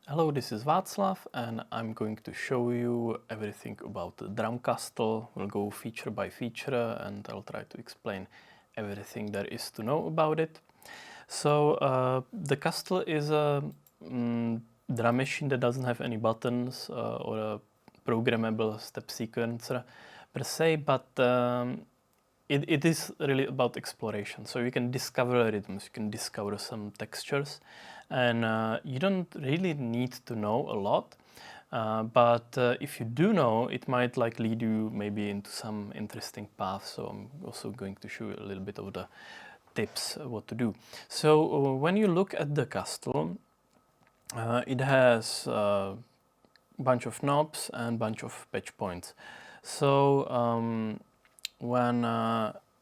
Hello, this is Václav and I'm going to show you everything about the drum Kastle. We'll go feature by feature and I'll try to explain everything there is to know about it. So the Kastle is a drum machine that doesn't have any buttons or a programmable step sequencer per se, but it is really about exploration. So you can discover rhythms, you can discover some textures, and you don't really need to know a lot. But if you do know, it might lead you maybe into some interesting paths. So I'm also going to show you a little bit of the tips what to do. So when you look at the Kastle, it has a bunch of knobs and bunch of patch points. So when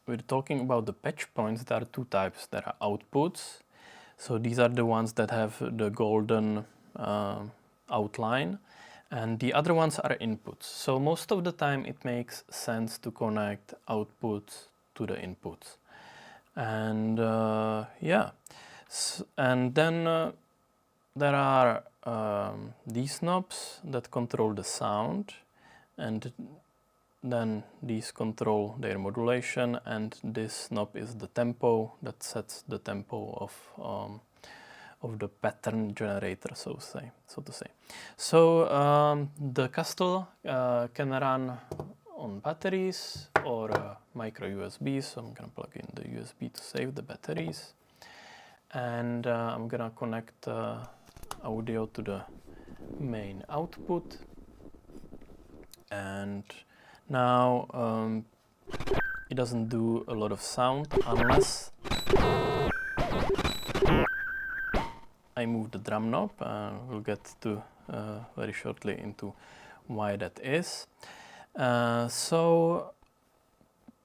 we're talking about the patch points, there are two types. There are outputs. So these are the ones that have the golden outline, and the other ones are inputs. So most of the time it makes sense to connect outputs to the inputs. And and then there are these knobs that control the sound, and then these control their modulation, and this knob is the tempo that sets the tempo of the pattern generator, so to say. So the Kastle can run on batteries or micro USB. So I'm gonna plug in the USB to save the batteries, and I'm gonna connect audio to the main output. And now it doesn't do a lot of sound unless I move the drum knob. We'll get to very shortly into why that is. So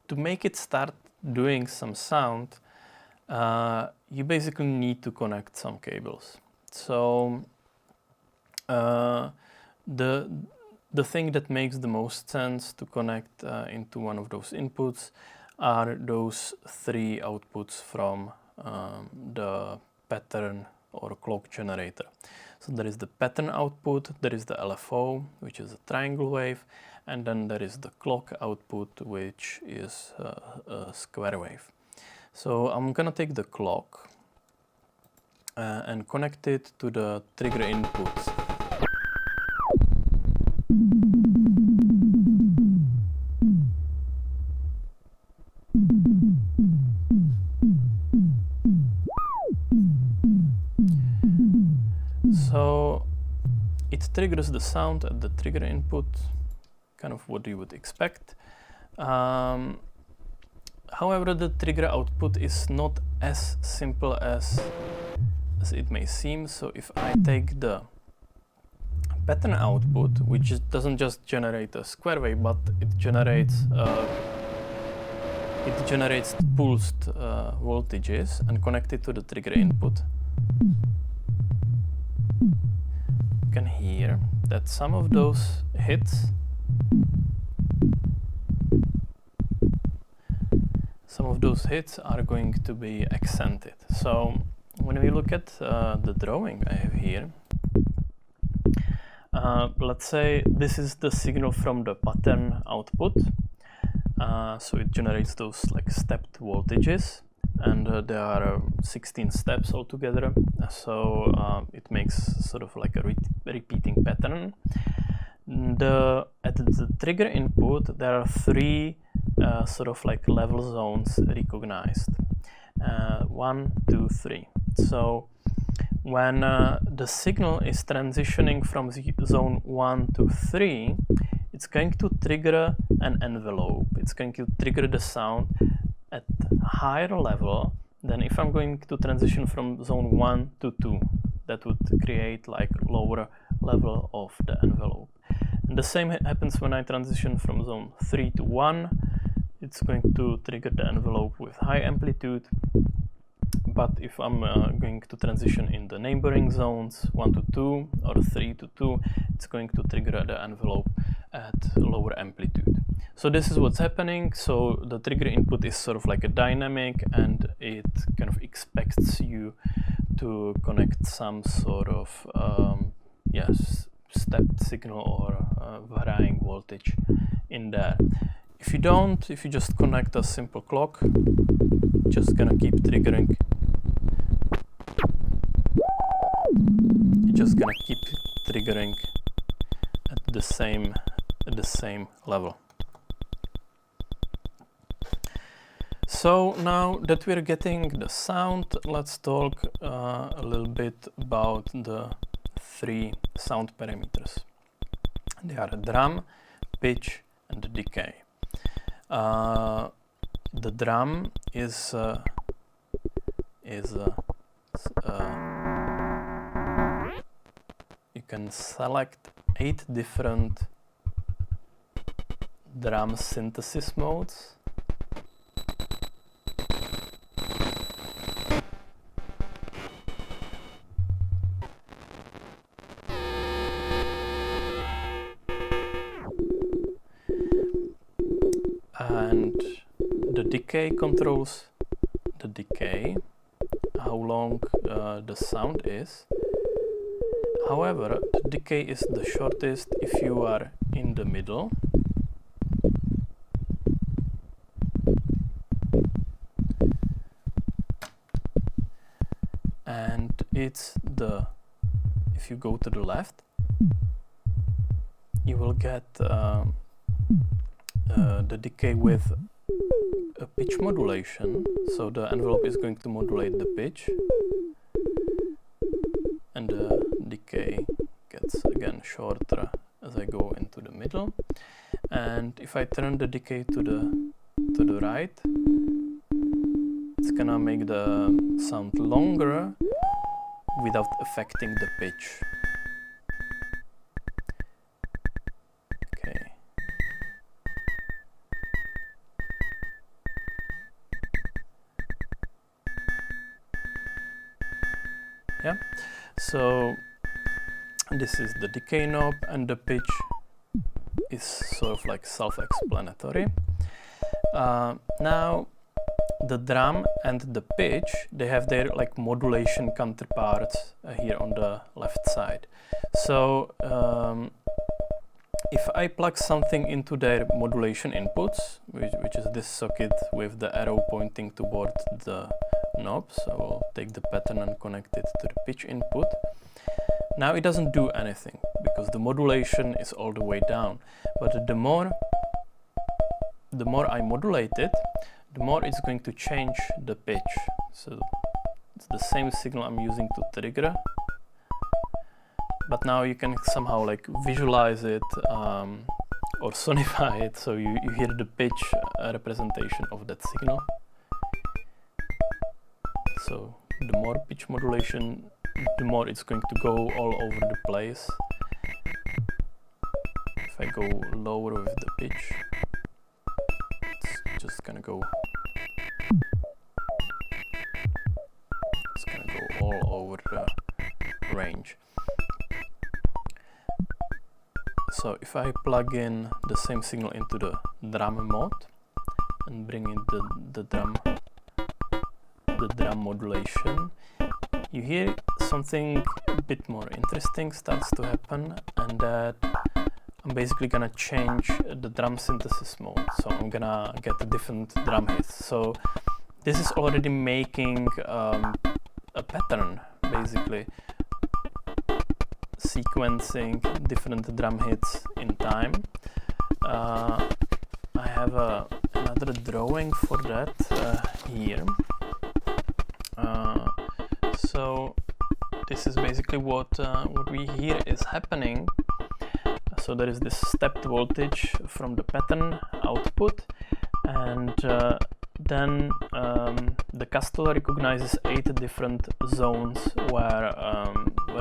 to make it start doing some sound, you basically need to connect some cables. So the thing that makes the most sense to connect into one of those inputs are those three outputs from the pattern or clock generator. So there is the pattern output, there is the LFO, which is a triangle wave, and then there is the clock output, which is a square wave. So I'm gonna take the clock and connect it to the trigger input. So it triggers the sound at the trigger input, kind of what you would expect. However, the trigger output is not as simple as it may seem. So if I take the pattern output, which doesn't just generate a square wave, but it generates pulsed voltages, and connect it to the trigger input, you can hear that some of those hits are going to be accented. So when we look at the drawing I have here, let's say this is the signal from the pattern output. So it generates those stepped voltages, and there are 16 steps altogether. So it makes sort of like a repeating pattern. At the trigger input, there are three sort of like level zones recognized. 1, 2, 3. So when the signal is transitioning from zone 1 to 3, it's going to trigger an envelope. It's going to trigger the sound at higher level than if I'm going to transition from zone 1 to 2. That would create lower level of the envelope. And the same happens when I transition from zone 3 to 1. It's going to trigger the envelope with high amplitude. But if I'm going to transition in the neighboring zones 1 to 2 or 3 to 2, it's going to trigger the envelope at lower amplitude. So this is what's happening. So the trigger input is sort of like a dynamic, and it kind of expects you to connect some sort of stepped signal or varying voltage in there. If you don't, if you just connect a simple clock, just gonna keep triggering. You're just gonna keep triggering at the same level. So now that we're getting the sound, let's talk a little bit about the 3 sound parameters. They are drum, pitch, and the decay. The drum is you can select 8 different drum synthesis modes. And the decay controls the decay, how long the sound is. However, the decay is the shortest if you are in the middle. And it's if you go to the left, you will get the decay with a pitch modulation, so the envelope is going to modulate the pitch, and the decay gets again shorter as I go into the middle. And if I turn the decay to the right, it's gonna make the sound longer without affecting the pitch. Yeah, so this is the decay knob, and the pitch is sort of like self-explanatory. Now the drum and the pitch, they have their like modulation counterparts here on the left side. So if I plug something into their modulation inputs, which is this socket with the arrow pointing toward the knob, so I'll take the pattern and connect it to the pitch input. Now it doesn't do anything because the modulation is all the way down, but the more I modulate it, the more it's going to change the pitch. So it's the same signal I'm using to trigger, but now you can somehow like visualize it or sonify it, so you hear the pitch representation of that signal. So the more pitch modulation, the more it's going to go all over the place. If I go lower with the pitch, it's just gonna go. It's gonna go all over the range. So if I plug in the same signal into the drum mode and bring in the drum modulation, you hear something a bit more interesting starts to happen, and that I'm basically gonna change the drum synthesis mode. So I'm gonna get a different drum hits. So this is already making a pattern, basically sequencing different drum hits in time. I have another drawing for that here. So this is basically what we hear is happening. So there is this stepped voltage from the pattern output, and then the Kastle recognizes 8 different zones where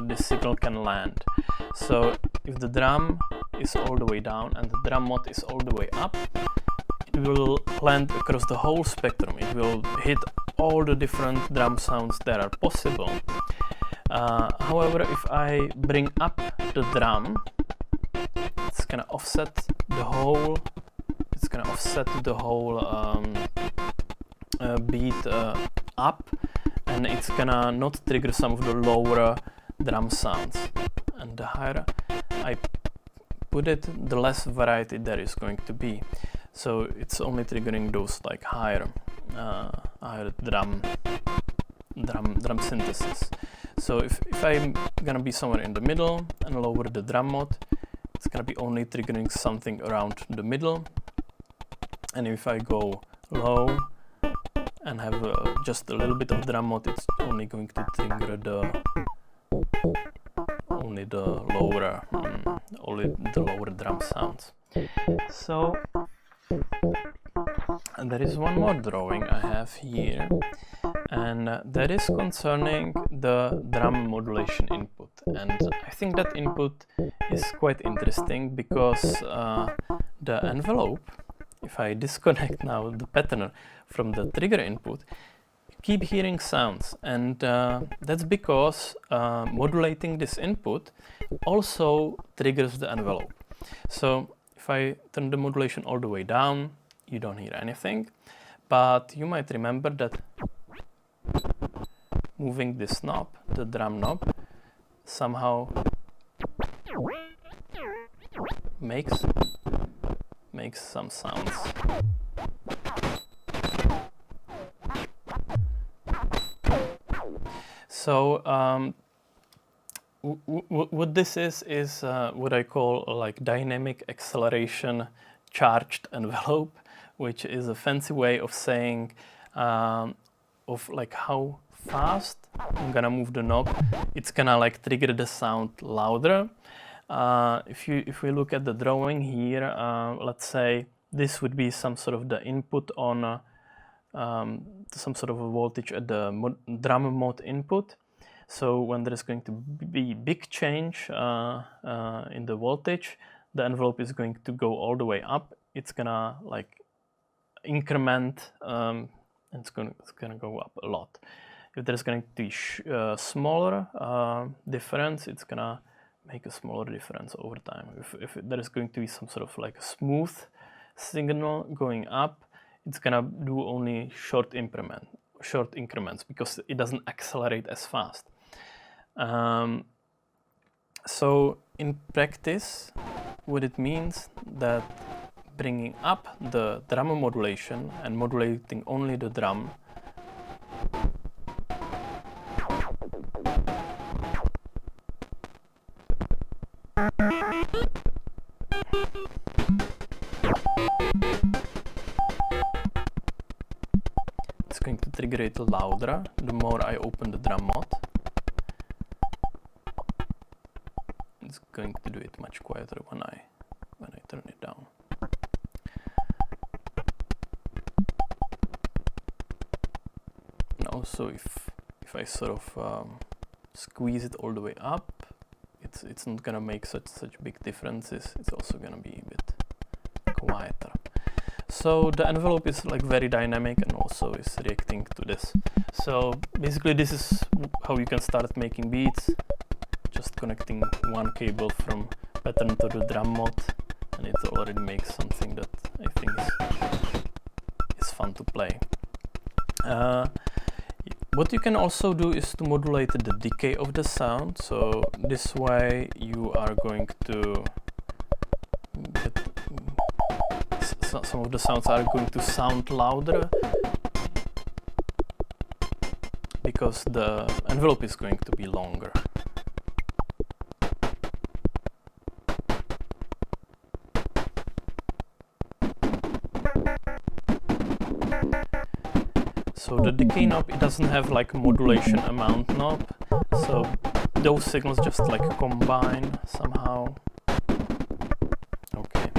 this signal can land. So if the drum is all the way down and the drum mod is all the way up, it will land across the whole spectrum. It will hit all the different drum sounds that are possible. However, if I bring up the drum, it's gonna offset the whole. It's gonna offset the whole beat up, and it's gonna not trigger some of the lower drum sounds. and the higher I put it, the less variety there is going to be. So it's only triggering those like higher drum synthesis. So if I'm gonna be somewhere in the middle and lower the drum mod, it's gonna be only triggering something around the middle. And if I go low and have just a little bit of drum mod, it's only going to trigger only the lower drum sounds. So and there is one more drawing I have here, and that is concerning the drum modulation input. And I think that input is quite interesting because the envelope, if I disconnect now the pattern from the trigger input, you keep hearing sounds, and that's because modulating this input also triggers the envelope. So if I turn the modulation all the way down, you don't hear anything, but you might remember that moving this knob, the drum knob, somehow makes some sounds. So what this is what I call like dynamic acceleration charged envelope, which is a fancy way of saying of like how fast I'm gonna move the knob. It's gonna like trigger the sound louder. If we look at the drawing here, let's say this would be some sort of the input on some sort of a voltage at the drum mod input. So when there is going to be big change in the voltage, the envelope is going to go all the way up. It's gonna like increment, and it's gonna go up a lot. If there's going to be smaller difference, it's gonna make a smaller difference over time. If there is going to be some sort of like a smooth signal going up, it's gonna do only short increments because it doesn't accelerate as fast. So in practice, what it means that bringing up the drum modulation and modulating only the drum it's going to trigger it louder the more I open the drum mod. It's going to do it much quieter when I turn it down. And also if I sort of squeeze it all the way up, it's not gonna make such big differences. It's also gonna be a bit quieter. So the envelope is like very dynamic and also is reacting to this. So basically this is how you can start making beats, just connecting one cable from pattern to the drum mod, and it already makes something that I think is fun to play. What you can also do is to modulate the decay of the sound. So this way you are going to get some of the sounds are going to sound louder because the envelope is going to be longer. So the decay knob, it doesn't have like a modulation amount knob, so those signals just like combine somehow. Okay,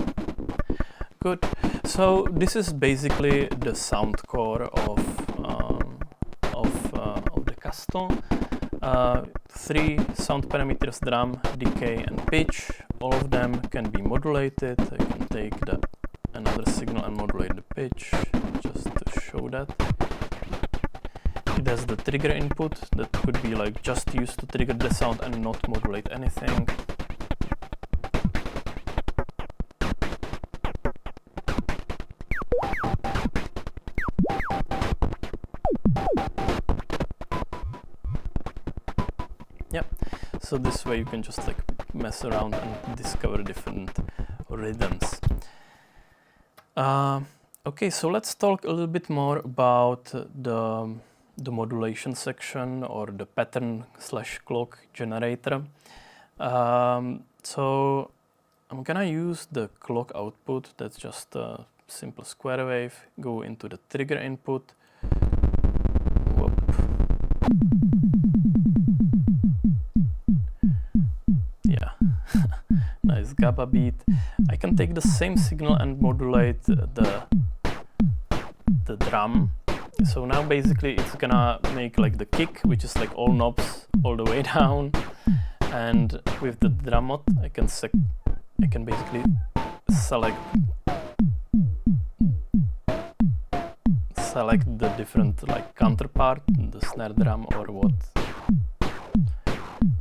good. So this is basically the sound core of the Kastle. 3 sound parameters: drum, decay, and pitch. All of them can be modulated. I can take another signal and modulate the pitch, just to show that. It has the trigger input that could be like just used to trigger the sound and not modulate anything. Yeah, So this way you can just like mess around and discover different rhythms. Okay, so let's talk a little bit more about the modulation section or the pattern/clock generator. So I'm gonna use the clock output. That's just a simple square wave. Go into the trigger input. Whoop. Yeah, nice GABA beat. I can take the same signal and modulate the drum. So now basically it's gonna make like the kick, which is like all knobs all the way down. And with the drum mod, I can basically select the different like counterpart, the snare drum or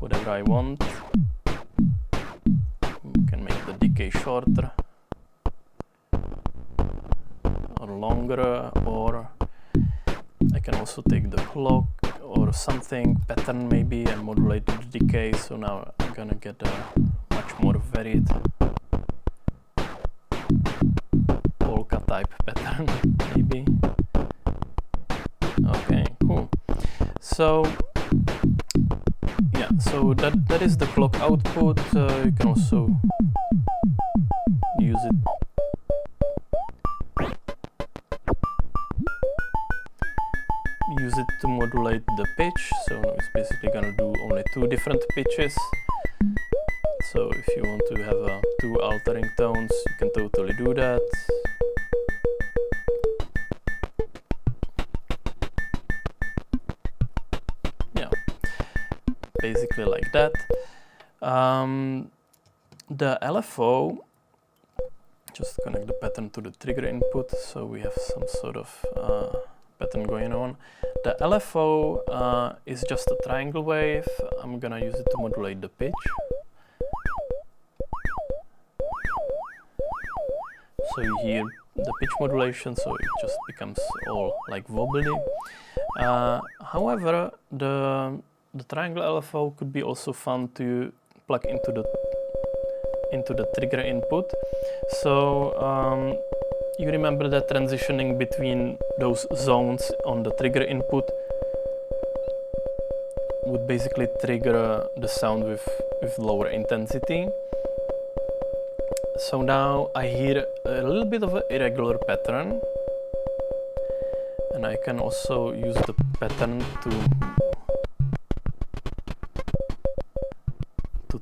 whatever I want. You can make the decay shorter or longer, or I can also take the clock or something, pattern maybe, and modulate the decay. So now I'm gonna get a much more varied polka type pattern maybe. Okay, cool. So yeah, so that is the clock output. You can also use it to modulate the pitch. So it's basically gonna do only 2 different pitches. So if you want to have 2 altering tones, you can totally do that. Yeah, basically like that. The LFO, just connect the pattern to the trigger input, so we have some sort of pattern going on. The LFO is just a triangle wave. I'm gonna use it to modulate the pitch. So you hear the pitch modulation, so it just becomes all like wobbly. However, the triangle LFO could be also fun to plug into the trigger input. So you remember that transitioning between those zones on the trigger input would basically trigger the sound with lower intensity. So now I hear a little bit of an irregular pattern, and I can also use the pattern to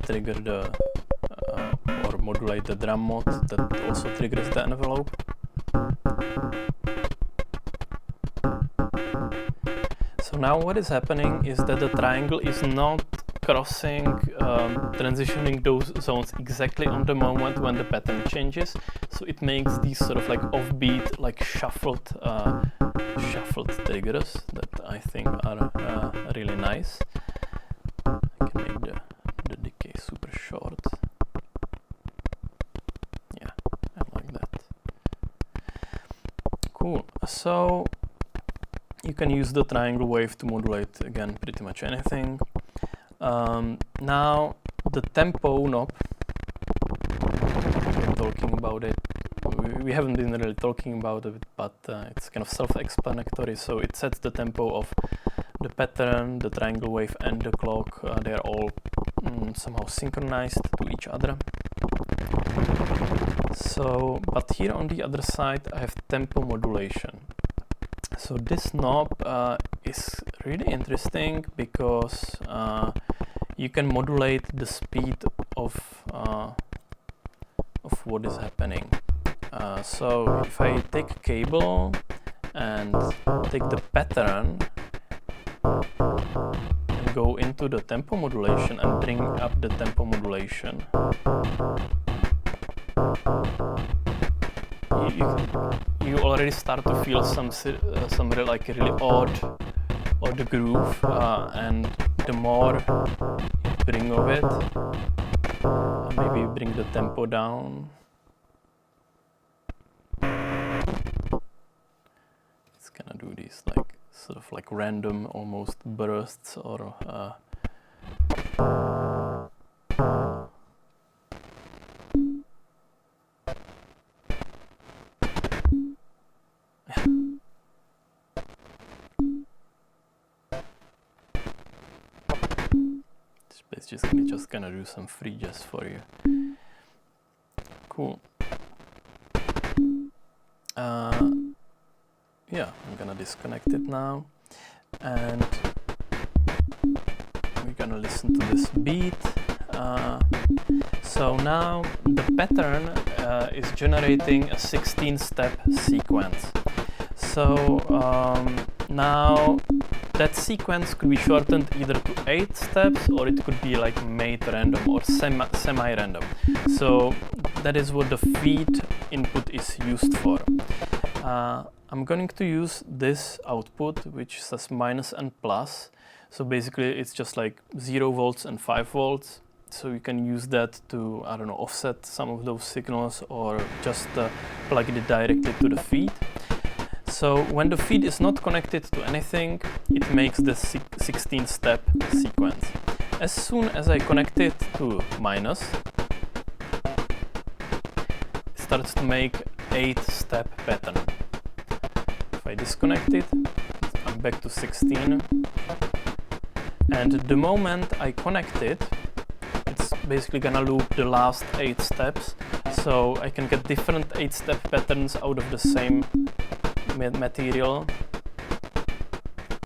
trigger the or modulate the drum mod that also triggers the envelope. So now what is happening is that the triangle is not crossing, transitioning those zones exactly on the moment when the pattern changes. So it makes these sort of like offbeat, like shuffled triggers that I think are really nice. I can make the decay super short. Yeah, I like that. Cool. So you can use the triangle wave to modulate again pretty much anything. Now the tempo knob, we're talking about it. We haven't been really talking about it, but it's kind of self-explanatory. So it sets the tempo of the pattern, the triangle wave, and the clock. They are all somehow synchronized to each other. So, but here on the other side, I have tempo modulation. So this knob is really interesting because you can modulate the speed of what is happening. So if I take a cable and take the pattern and go into the tempo modulation and bring up the tempo modulation, you already start to feel some like really odd groove, and the more you bring of it, maybe bring the tempo down. It's gonna do these like sort of like random almost bursts or just gonna do some free jazz for you. Cool. Yeah, I'm gonna disconnect it now, and we're gonna listen to this beat. So now the pattern is generating a 16-step sequence. So now that sequence could be shortened either to 8 steps, or it could be like made random or semi-random. So that is what the feed input is used for. I'm going to use this output, which says minus and plus. So basically it's just like 0 volts and 5 volts. So you can use that to, I don't know, offset some of those signals, or just plug it directly to the feed. So when the feed is not connected to anything, it makes the 16-step sequence. As soon as I connect it to minus, it starts to make 8-step pattern. If I disconnect it, I'm back to 16. And the moment I connect it, it's basically gonna loop the last 8 steps. So I can get different 8-step patterns out of the same material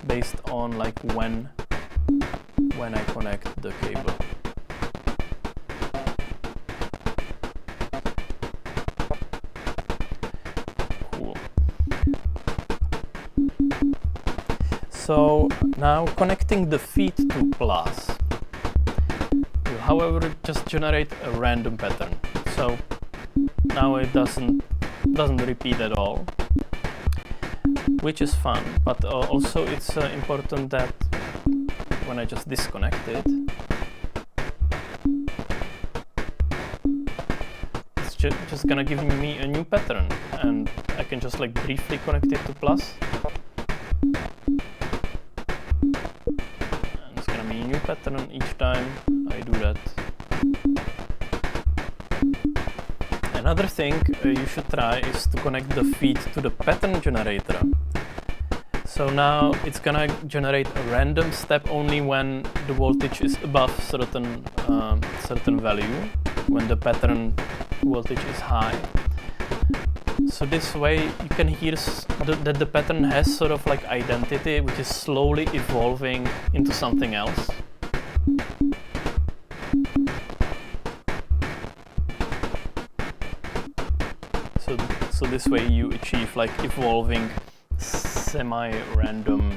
based on like when I connect the cable. Cool. So now connecting the feed to plus will, however, just generate a random pattern. So now it doesn't repeat at all, which is fun, but also it's important that when I just disconnect it, it's just gonna give me a new pattern, and I can just like briefly connect it to plus, and it's gonna be a new pattern each time I do that. Another thing you should try is to connect the feed to the pattern generator. So now it's gonna generate a random step only when the voltage is above certain value, when the pattern voltage is high. So this way you can hear that the pattern has sort of like identity, which is slowly evolving into something else. So this way you achieve like evolving semi-random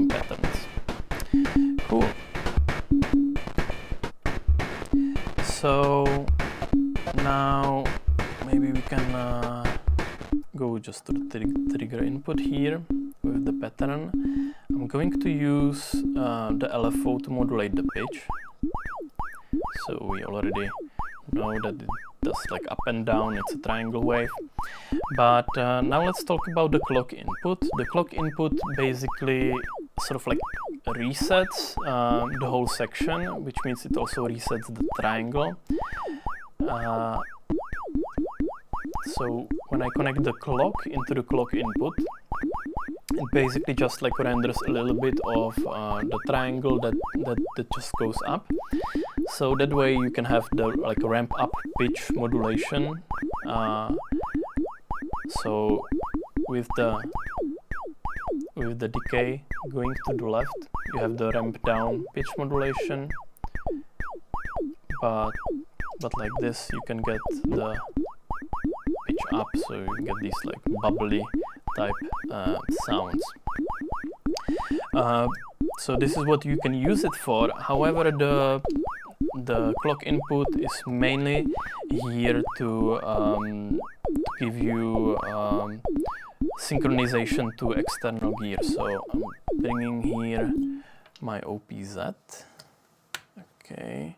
patterns. Cool. So now maybe we can go just to the trigger input here with the pattern. I'm going to use the LFO to modulate the pitch. So we already know that it does like up and down, it's a triangle wave. But now let's talk about the clock input. The clock input basically sort of like resets the whole section, which means it also resets the triangle. So when I connect the clock into the clock input, it basically just like renders a little bit of the triangle that just goes up. So that way you can have the like ramp up pitch modulation. So with the decay going to the left, you have the ramp down pitch modulation. But like this, you can get the pitch up, so you can get these like bubbly type sounds. So this is what you can use it for. However, the clock input is mainly here to give you synchronization to external gear. So I'm bringing here my OPZ. Okay.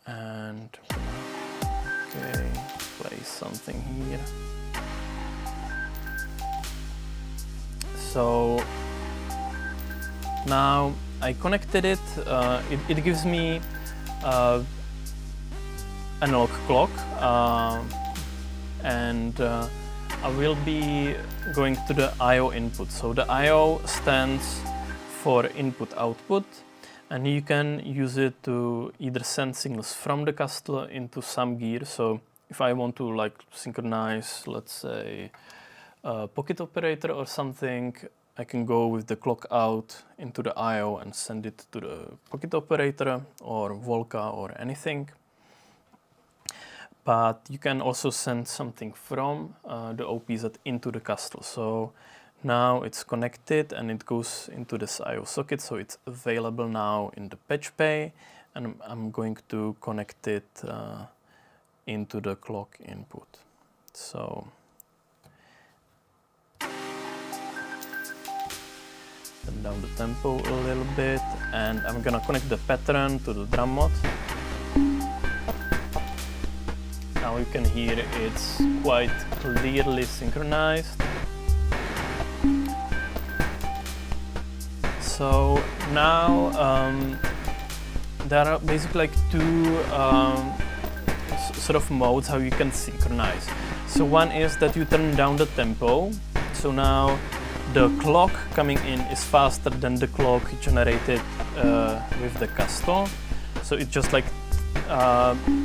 And okay, play something here. So now I connected it. It gives me analog clock, and I will be going to the I/O input. So the I/O stands for input output, And you can use it to either send signals from the Kastle into some gear. So if I want to like synchronize, let's say, a pocket operator or something, I can go with the clock out into the I/O and send it to the pocket operator or Volca or anything. But you can also send something from the OPZ into the Kastle. So now it's connected and it goes into this I/O socket, so it's available now in the Patchbay, and I'm going to connect it into the clock input. So turn down the tempo a little bit, and I'm gonna connect the pattern to the drum mod. Now you can hear it's quite clearly synchronized. So now there are basically like two sort of modes how you can synchronize. So one is that you turn down the tempo. So now the clock coming in is faster than the clock generated with the Kastle. So it just like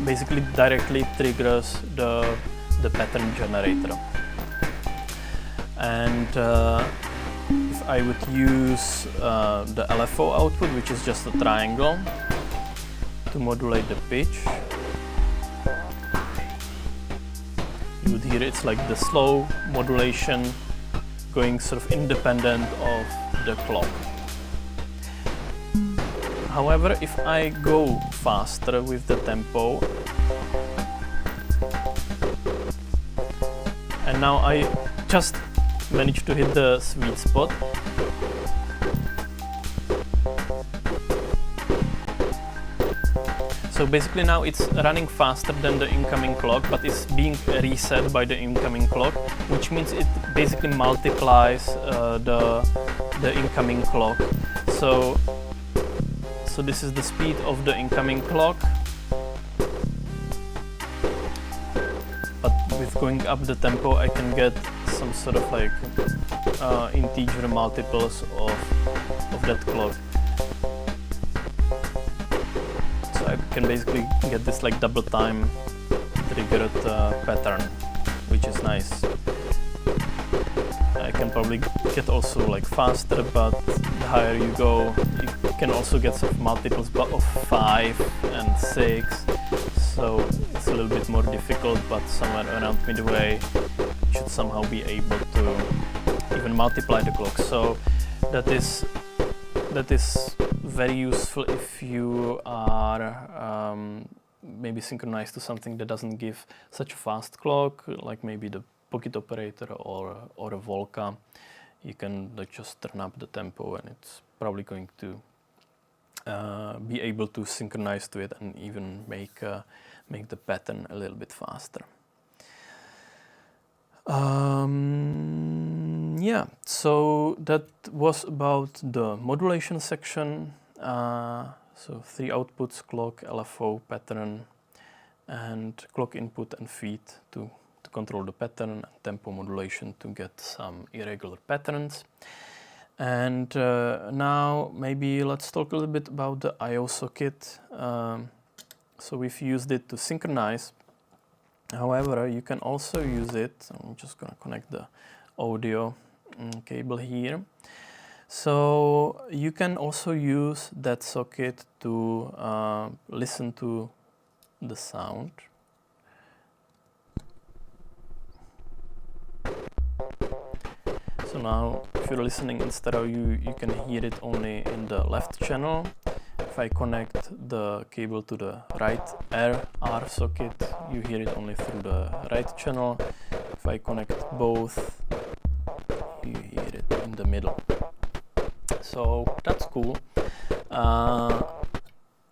basically directly triggers the pattern generator. And if I would use the LFO output, which is just a triangle, to modulate the pitch, you would hear it's like the slow modulation going sort of independent of the clock. However, if I go faster with the tempo, and now I just managed to hit the sweet spot. So basically now it's running faster than the incoming clock, but it's being reset by the incoming clock, which means it basically multiplies the incoming clock. So this is the speed of the incoming clock, but with going up the tempo I can get some sort of like integer multiples of that clock. So I can basically get this like double time triggered pattern, which is nice. I can probably get also like faster, but the higher you go, you can also get some multiples of 5 and 6. So it's a little bit more difficult, but somewhere around midway you should somehow be able to even multiply the clock. So that is very useful if you are maybe synchronized to something that doesn't give such a fast clock, like maybe the pocket operator or a Volca. You can like just turn up the tempo and it's probably going to be able to synchronize to it and even make the pattern a little bit faster. Yeah, so that was about the modulation section. So 3 outputs: clock, LFO, pattern, and clock input and feed to control the pattern, and tempo modulation to get some irregular patterns. And now maybe let's talk a little bit about the I/O socket. So we've used it to synchronize. However, you can also use it. I'm just going to connect the audio cable here. So you can also use that socket to listen to the sound. So now if you're listening in stereo, you can hear it only in the left channel. If I connect the cable to the right R socket, you hear it only through the right channel. If I connect both, you hear it in the middle. So that's cool.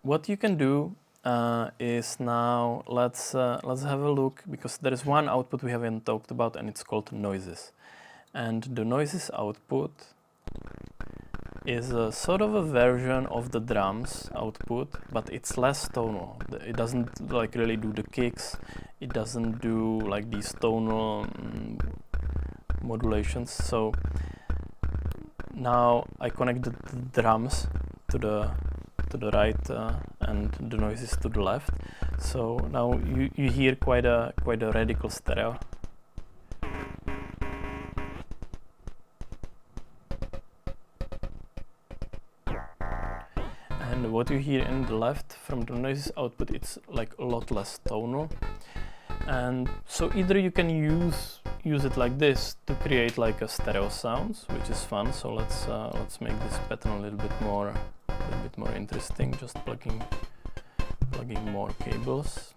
What you can do is now let's have a look, because there is one output we haven't talked about, and it's called noises. And the noises output is a sort of a version of the drums output, but it's less tonal. It doesn't like really do the kicks. It doesn't do like these tonal modulations. So now I connect the drums to to the right and the noises to the left. So now you hear quite a radical stereo. And what you hear in the left from the noises output, it's like a lot less tonal. And so either you can use it like this to create like a stereo sounds, which is fun. So let's make this pattern a little bit more interesting. Just plugging more cables.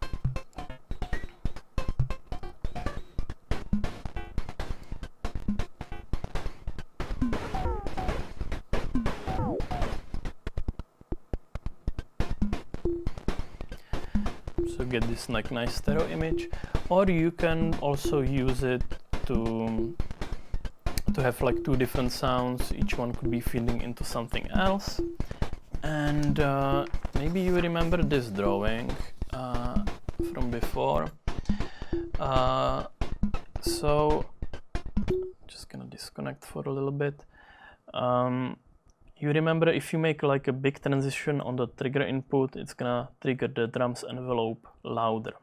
So get this like nice stereo image, or you can also use it to have like two different sounds. Each one could be feeding into something else. And maybe you remember this drawing from before. So just gonna disconnect for a little bit. You remember if you make like a big transition on the trigger input, it's gonna trigger the drums envelope louder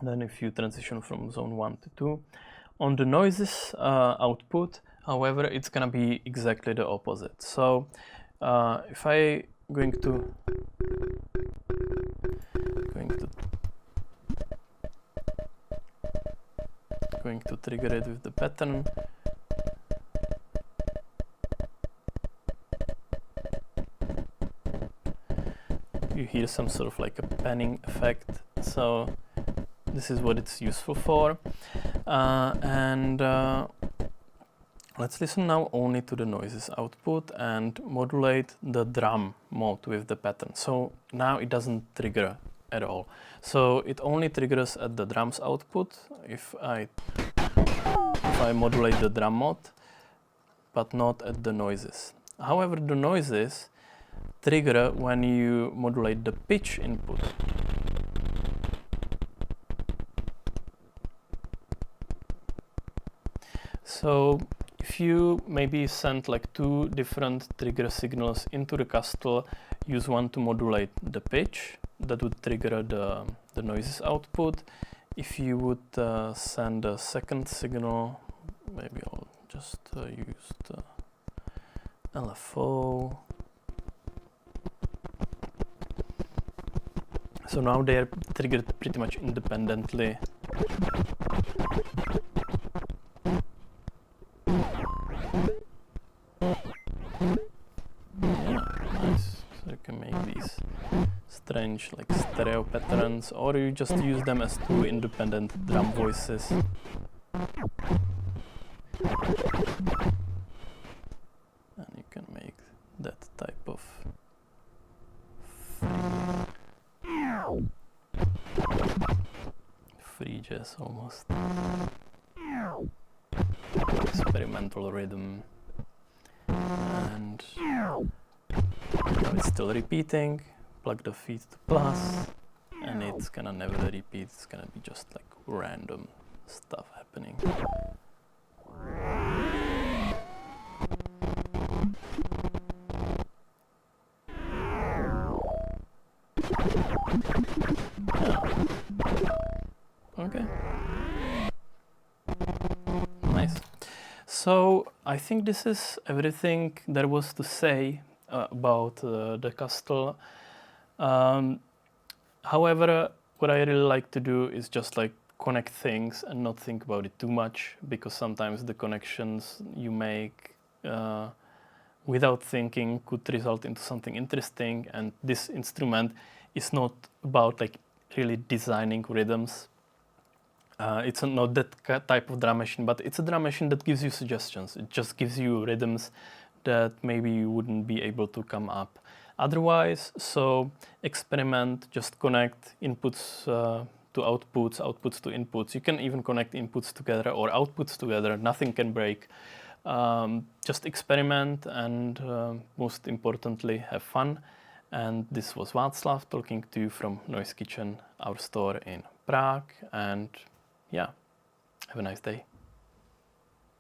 than if you transition from zone 1 to 2. On the noises output, however, it's gonna be exactly the opposite. So if I going to trigger it with the pattern, you hear some sort of like a panning effect. So this is what it's useful for. Let's listen now only to the noises output and modulate the drum mode with the pattern. So now it doesn't trigger at all. So it only triggers at the drums output if I modulate the drum mode, but not at the noises. However, the noises trigger when you modulate the pitch input. So if you maybe send like two different trigger signals into the Kastle, use one to modulate the pitch, that would trigger the noises output. If you would send a second signal, maybe I'll just use the LFO. So now they are triggered pretty much independently. Yeah, nice. So you can make these strange like stereo patterns, or you just use them as two independent drum voices. And you can make that type of free jazz almost. Experimental rhythm. And now it's still repeating. Plug the feed to plus, and it's gonna never repeat. It's gonna be just like random stuff happening. Yeah. Okay. Nice. So I think this is everything there was to say about the Kastle. However, what I really like to do is just like connect things and not think about it too much, because sometimes the connections you make without thinking could result into something interesting. And this instrument is not about like really designing rhythms. It's not that type of drum machine, but it's a drum machine that gives you suggestions. It just gives you rhythms that maybe you wouldn't be able to come up otherwise. So experiment, just connect inputs to outputs, outputs to inputs. You can even connect inputs together or outputs together. Nothing can break. Just experiment and most importantly, have fun. And this was Václav talking to you from Noise Kitchen, our store in Prague. And yeah, have a nice day.